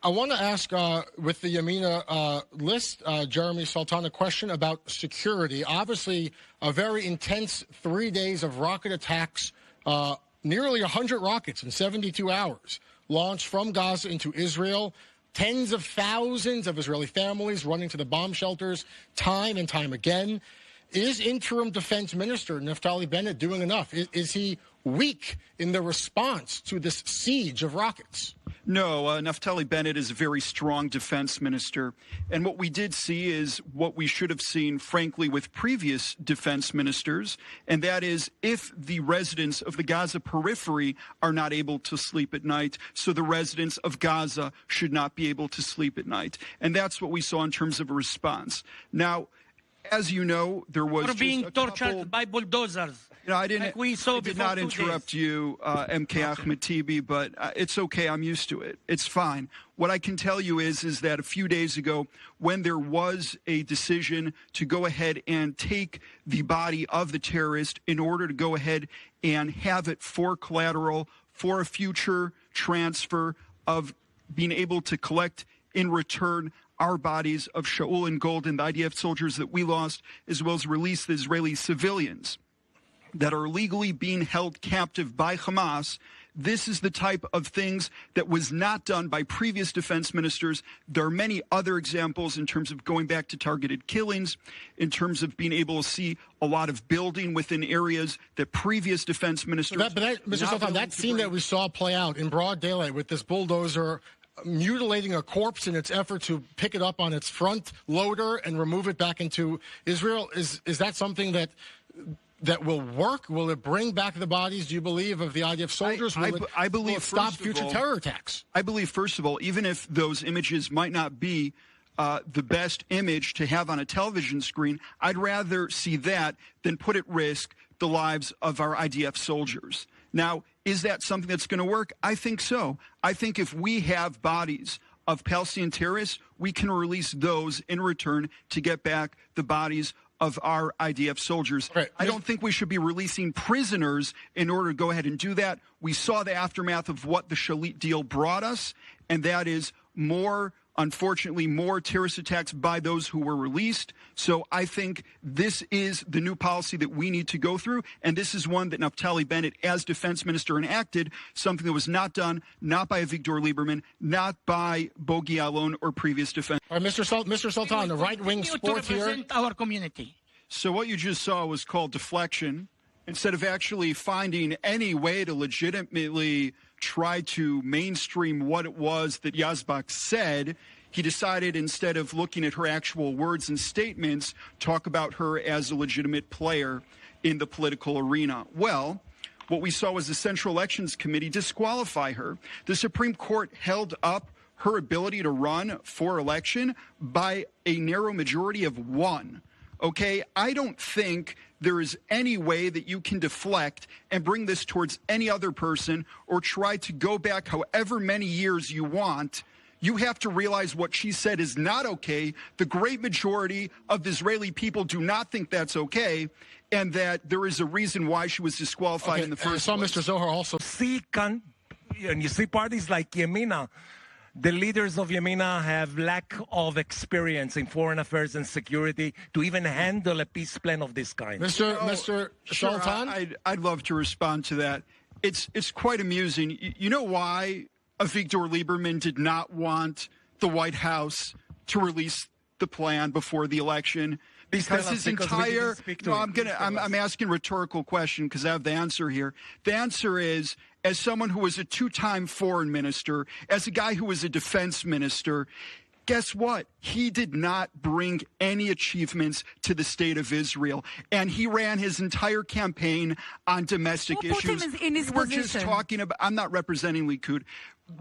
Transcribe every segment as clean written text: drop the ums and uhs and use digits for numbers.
I want to ask, with the Yamina list, Jeremy Saltan, a question about security. Obviously, a very intense 3 days of rocket attacks, nearly 100 rockets in 72 hours, launched from Gaza into Israel. Tens of thousands of Israeli families running to the bomb shelters time and time again. Is Interim Defense Minister Naftali Bennett doing enough? Is he weak in the response to this siege of rockets? No, Naftali Bennett is a very strong defense minister. And what we did see is what we should have seen, frankly, with previous defense ministers. And that is, if the residents of the Gaza periphery are not able to sleep at night, so the residents of Gaza should not be able to sleep at night. And that's what we saw in terms of a response. Now, as you know, there was We're being tortured by bulldozers. You know, I did not interrupt you, MK Ahmad Tibi, but it's okay. I'm used to it. It's fine. What I can tell you is that a few days ago, when there was a decision to go ahead and take the body of the terrorist in order to go ahead and have it for collateral, for a future transfer of being able to collect in return our bodies of Shaul and Golden, the IDF soldiers that we lost, as well as release the Israeli civilians that are legally being held captive by Hamas. This is the type of things that was not done by previous defense ministers. There are many other examples in terms of going back to targeted killings, in terms of being able to see a lot of building within areas that previous defense ministers... Mr. Saltan, that scene that we saw play out in broad daylight with this bulldozer mutilating a corpse in its effort to pick it up on its front loader and remove it back into Israel, is that something that will work? Will it bring back the bodies, do you believe, of the IDF soldiers? I believe will it stop future terror attacks? I believe, first of all, even if those images might not be the best image to have on a television screen, I'd rather see that than put at risk the lives of our IDF soldiers. Now, is that something that's going to work? I think so. I think if we have bodies of Palestinian terrorists, we can release those in return to get back the bodies of our IDF soldiers. Right. I don't think we should be releasing prisoners in order to go ahead and do that. We saw the aftermath of what the Shalit deal brought us, and that is unfortunately, more terrorist attacks by those who were released. So I think this is the new policy that we need to go through, and this is one that Naftali Bennett, as defense minister, enacted, something that was not done, not by Avigdor Lieberman, not by Bogi Ya'alon or previous defense. All right, Mr. Saltan, the right-wing sport here. Our community. So what you just saw was called deflection. Instead of actually finding any way to legitimately try to mainstream what it was that Yazbak said, he decided, instead of looking at her actual words and statements, talk about her as a legitimate player in the political arena. Well, what we saw was the Central Elections Committee disqualify her. The Supreme Court held up her ability to run for election by a narrow majority of 1. Okay, I don't think there is any way that you can deflect and bring this towards any other person or try to go back however many years you want. You have to realize what she said is not okay. The great majority of the Israeli people do not think that's okay, and that there is a reason why she was disqualified in the first place. Mr. Zohar also. And you see parties like Yamina. The leaders of Yamina have lack of experience in foreign affairs and security to even handle a peace plan of this kind. Mr. Saltan? I'd love to respond to that. It's quite amusing. You know why Avigdor Lieberman did not want the White House to release the plan before the election? Because his entire... I'm asking a rhetorical question because I have the answer here. The answer is, as someone who was a 2-time foreign minister, as a guy who was a defense minister, guess what? He did not bring any achievements to the state of Israel. And he ran his entire campaign on domestic issues. We're just talking about... I'm not representing Likud.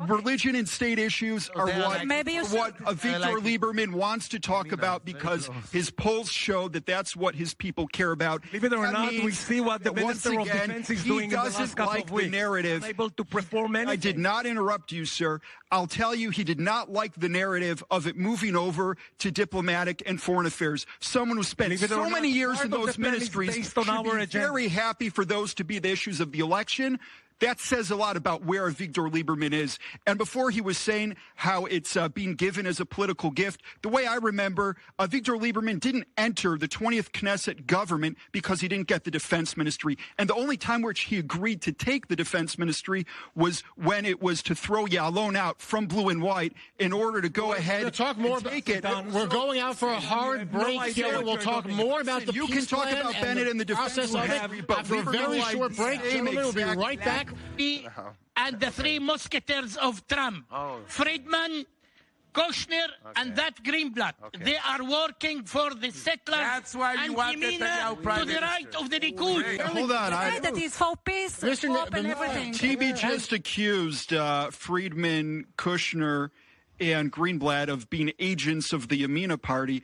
Religion and state issues are what Avigdor Lieberman wants to talk about because his polls show that that's what his people care about. Believe it or not, we see what the Minister of Defense is doing in the last couple of weeks. Narrative. Able to perform anything. I did not interrupt you, sir. I'll tell you, he did not like the narrative of it moving over to diplomatic and foreign affairs. Someone who spent so many years in those ministries should be very happy for those to be the issues of the election. that says a lot about where Avigdor Lieberman is. And before he was saying how it's being given as a political gift, the way I remember, Avigdor Lieberman didn't enter the 20th Knesset government because he didn't get the defense ministry. And the only time which he agreed to take the defense ministry was when it was to throw Yalon out from Blue and White in order to go ahead and talk more and take it. We're going out for a hard break here. We'll talk more about the You can talk about Bennett and the process of it after a very short break. Gentlemen, we'll be right back. And the three musketeers of Trump, Friedman, Kushner, and that Greenblatt. They are working for the settlers. That's why you want Yamina to the right of the Likud. Hold on. That is for peace, hope, and everything. Tibi just accused Friedman, Kushner, and Greenblatt of being agents of the Yamina party.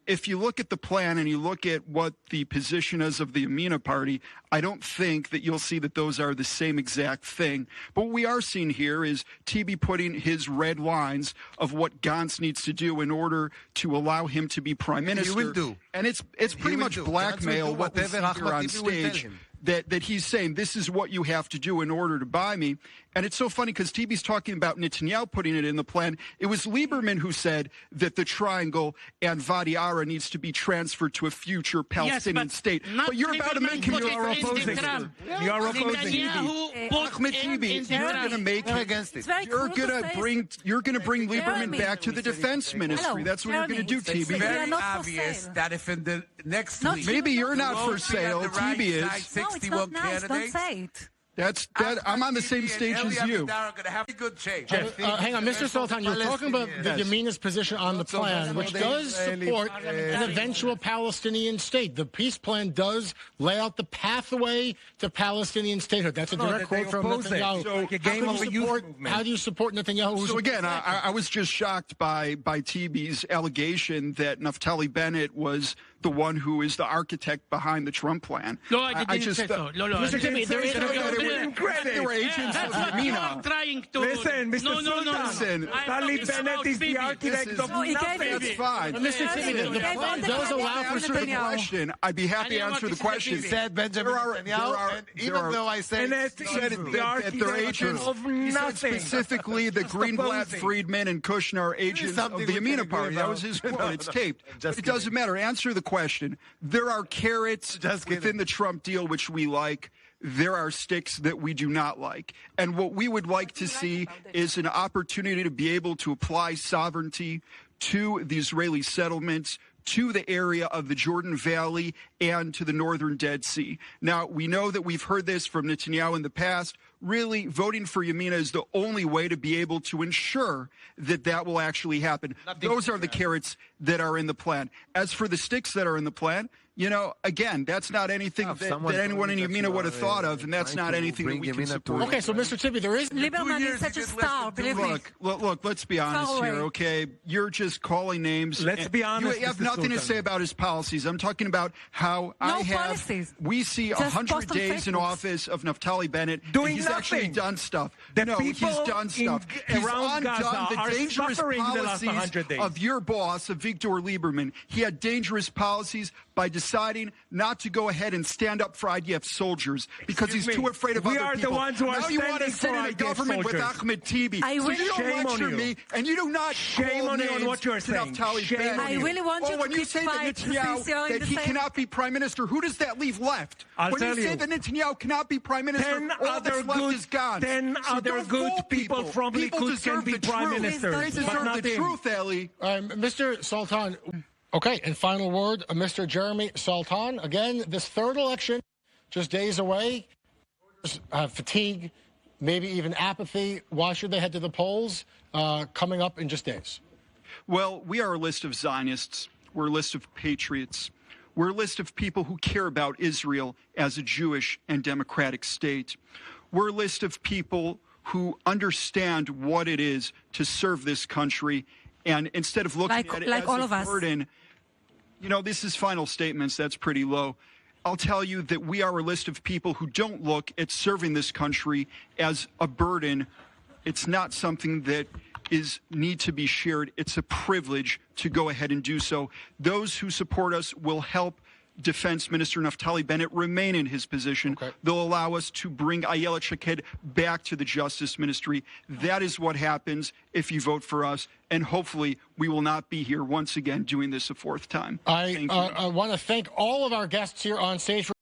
If you look at the plan and you look at what the position is of the Yamina party, I don't think that you'll see that those are the same exact thing. But what we are seeing here is Tibi putting his red lines of what Gantz needs to do in order to allow him to be prime minister. He will do. And it's pretty much blackmail what we see here on stage. That he's saying, this is what you have to do in order to buy me. And it's so funny because Tibi's talking about Netanyahu putting it in the plan. It was Lieberman who said that the triangle and Wadi Ara needs to be transferred to a future Palestinian state. But you're about to make him your opposing. You are opposing. Ahmad Tibi, you're going to make you're going to bring Lieberman back to the defense ministry. That's what you're going to do, Tibi. It's very obvious that if in the next week, maybe you're not for sale, Tibi is. No, it's not nice. Don't say it. I'm on the same stage as you. Hang on, Mr. Saltan, you're talking about the Yamina's position on the plan, which does support an eventual Palestinian state. The peace plan does lay out the pathway to Palestinian statehood. That's a direct quote from Netanyahu. How do you support Netanyahu? So again, I was just shocked by Tibi's allegation that Naftali Bennett was the one who is the architect behind the Trump plan. No, I didn't say so. No, Mr. Tibi, they were agents of Yamina. Trying to... Listen, Mr. Listen, Naftali Bennett is the architect of nothing. That's fine. Mr. Tibi, the plan does allow for certain question. I'd be happy to answer the question. Said Benjamin Netanyahu, and even though I said that they're agents of he said specifically that Greenblatt, Friedman, and Kushner are agents of the Yamina party. That was his quote. It's taped. But it doesn't matter. Answer the question. There are carrots within the Trump deal which we like. There are sticks that we do not like. And what we would like to see is an opportunity to be able to apply sovereignty to the Israeli settlements, to the area of the Jordan Valley, and to the northern Dead Sea. Now, we know that we've heard this from Netanyahu in the past. Really, voting for Yamina is the only way to be able to ensure that that will actually happen. Those are the carrots that are in the plan. As for the sticks that are in the plan, you know, again, that's not anything that anyone in Yamina would have thought of, and that's not anything that we can support. Okay, so Mr. Tibi, there is... Lieberman is such a star, believe me. Look, let's be honest here, okay? You're just calling names. Let's be honest. You have nothing to say about his policies. I'm talking about how we see 100 days in office of Naftali Bennett. Doing he's nothing. Actually done stuff. The he's done stuff. He's around undone Gaza the dangerous policies of your boss, of Avigdor Lieberman. He had dangerous policies by deciding not to go ahead and stand up for IDF soldiers because he's too afraid of other people. We are the ones who are now you want to sit in a government with Ahmad Tibi. So you don't lecture me, and you do not shame on you on what you're saying. I really want you to keep quiet that he cannot be prime minister. Who does that leave left? When you say that Netanyahu cannot be prime minister, all that's left is gone. 10 other good people from Likud can be prime ministers. They deserve the truth, Eli. Mr. Saltan. Okay, and final word, Mr. Jeremy Saltan. Again, this third election, just days away. Fatigue, maybe even apathy. Why should they head to the polls coming up in just days? Well, we are a list of Zionists. We're a list of patriots. We're a list of people who care about Israel as a Jewish and democratic state. We're a list of people who understand what it is to serve this country, and instead of looking at it as a burden, you know, this is final statements. That's pretty low. I'll tell you that we are a list of people who don't look at serving this country as a burden. It's not something that need to be shared. It's a privilege to go ahead and do so. Those who support us will help Defense Minister Naftali Bennett remain in his position. Okay. They'll allow us to bring Ayelet Shaked back to the Justice Ministry. That is what happens if you vote for us, and hopefully we will not be here once again doing this a fourth time. I want to thank all of our guests here on stage.